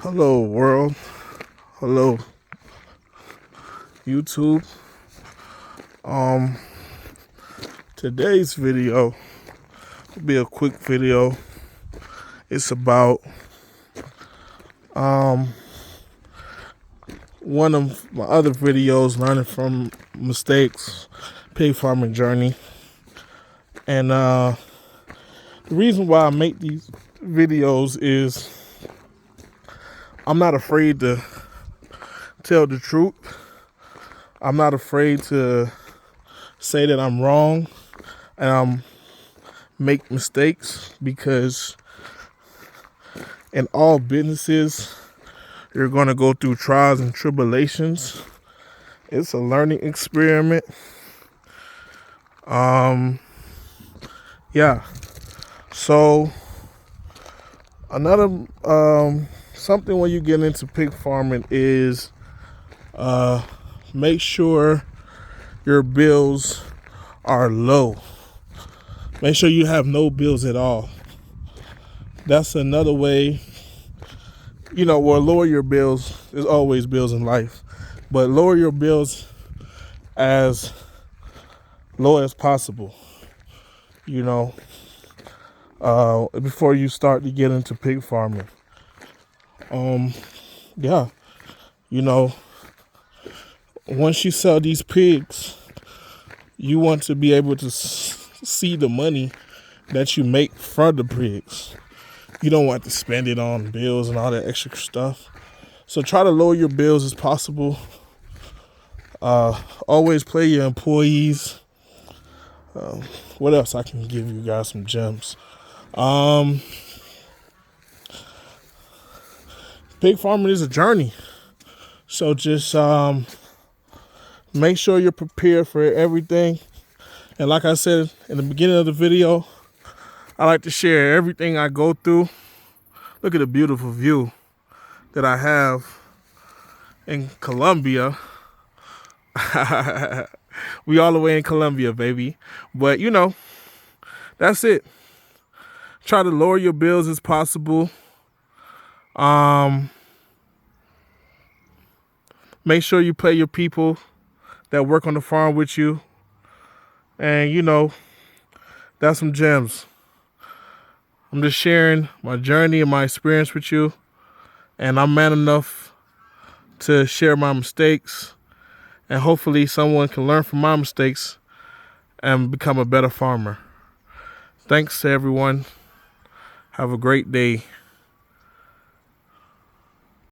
Hello world, hello YouTube. Um, Today's video will be a quick video. It's about one of my other videos, learning from mistakes, pig farming journey. And the reason why I make these videos is I'm not afraid to tell the truth. I'm not afraid to say that I'm wrong and make mistakes, because in all businesses you're going to go through trials and tribulations. It's a learning experiment. Yeah. So another something when you get into pig farming is make sure your bills are low. Make sure you have no bills at all. That's another way, lower your bills. There's always bills in life, but lower your bills as low as possible, before you start to get into pig farming. Yeah, once you sell these pigs, you want to be able to see the money that you make from the pigs. You don't want to spend it on bills and all that extra stuff. So try to lower your bills as possible. Always pay your employees. What else I can give you guys some gems? Pig farming is a journey. So just make sure you're prepared for everything. And like I said in the beginning of the video, I like to share everything I go through. Look at the beautiful view that I have in Colombia. We all the way in Colombia, baby. But that's it. Try to lower your bills as possible. Make sure you pay your people that work on the farm with you. And that's some gems. I'm just sharing my journey and my experience with you. And I'm man enough to share my mistakes. And hopefully someone can learn from my mistakes and become a better farmer. Thanks to everyone. Have a great day.